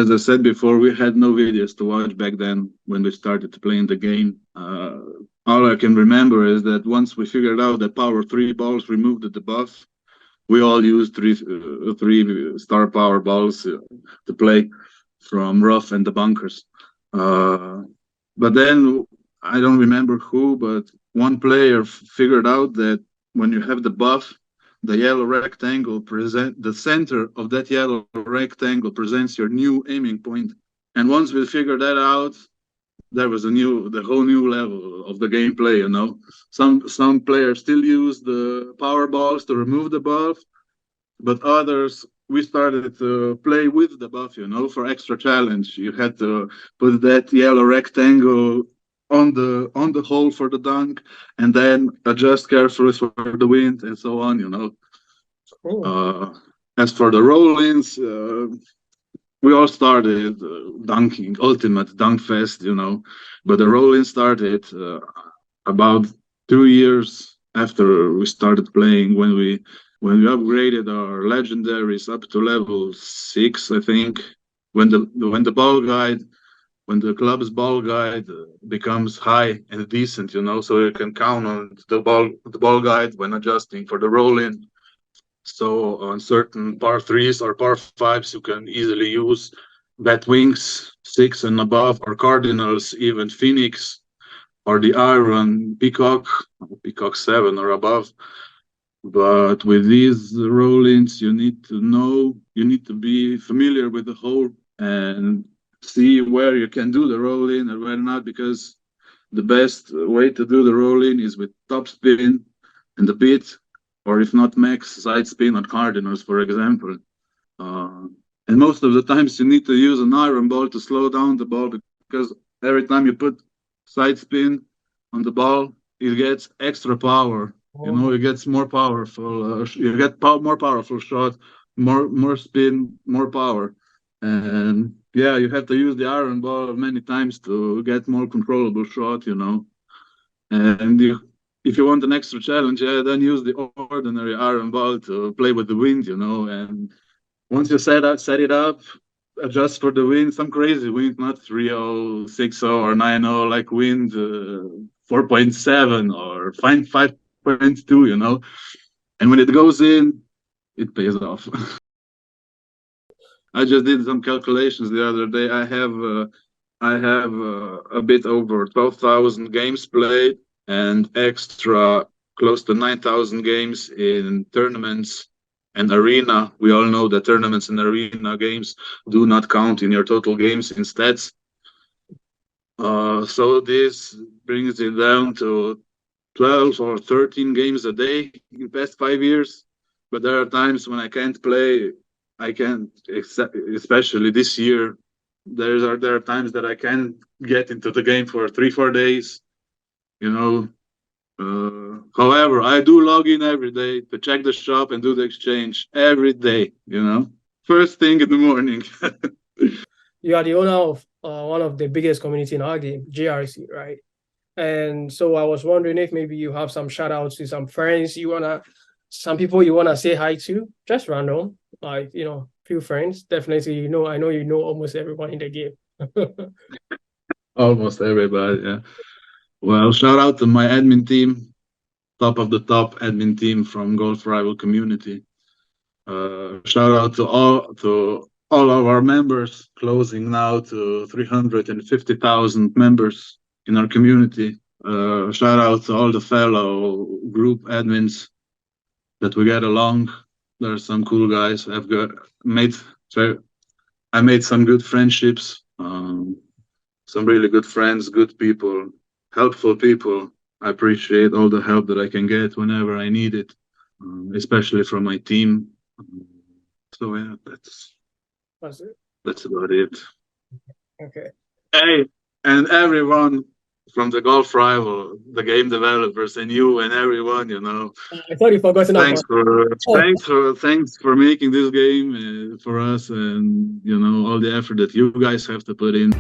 as I said before, we had no videos to watch back then when we started playing the game. All I can remember is that once we figured out that power three balls removed the buff, we all used three star power balls to play from rough and the bunkers. But then I don't remember who, but one player figured out that when you have the buff, the yellow rectangle the center of that yellow rectangle presents your new aiming point. And once we figured that out, there was the whole new level of the gameplay. Some players still use the power balls to remove the buff, but others we started to play with the buff. For extra challenge, you had to put that yellow rectangle on the hole for the dunk, and then adjust carefully for the wind and so on. Cool. As for the roll-ins, we all started dunking, ultimate dunk fest. But the roll-in started about 2 years after we started playing, when we upgraded our legendaries up to level 6, I think. When the club's ball guide becomes high and decent, so you can count on the ball guide when adjusting for the roll-in. So on certain par threes or par fives, you can easily use bat wings 6 and above, or cardinals, even phoenix, or the iron peacock 7 or above. But with these roll-ins, you need to be familiar with the hole and see where you can do the roll-in and where not, because the best way to do the roll-in is with top spin and the bit, or if not max side spin on cardinals, for example. And most of the times you need to use an iron ball to slow down the ball, because every time you put side spin on the ball, it gets extra power. It gets more powerful. You get more powerful shot, more spin, more power. And yeah, you have to use the iron ball many times to get more controllable shot. And if you want an extra challenge, then use the ordinary iron ball to play with the wind. And once you set it up, adjust for the wind, some crazy wind, not 3.0, 6.0, or 9.0, like wind 4.7 or 5.2. And when it goes in, it pays off. I just did some calculations the other day. I have a bit over 12,000 games played, and extra close to 9,000 games in tournaments and arena. We all know that tournaments and arena games do not count in your total games in stats. So this brings it down to 12 or 13 games a day in the past 5 years. But there are times when I can't play. I can't, especially this year. There are times that I can't get into the game for 3-4 days. However, I do log in every day to check the shop and do the exchange every day. First thing in the morning. You are the owner of one of the biggest community in our game, JRC, right? And so I was wondering if maybe you have some shout outs to some friends some people you wanna say hi to, just random, like few friends. Definitely, I know you know almost everyone in the game. Almost everybody, yeah. Well, shout out to my admin team, top of the top admin team from Golf Rival community. Shout out to all of our members, closing now to 350,000 members in our community. Shout out to all the fellow group admins that we get along. There are some cool guys. I made some good friendships, some really good friends, good people, helpful people. I appreciate all the help that I can get whenever I need it, especially from my team. So yeah, that's about it. Okay. Hey, and everyone from the Golf Rival, the game developers, and you and everyone, I thought you forgot thanks for making this game for us, and all the effort that you guys have to put in.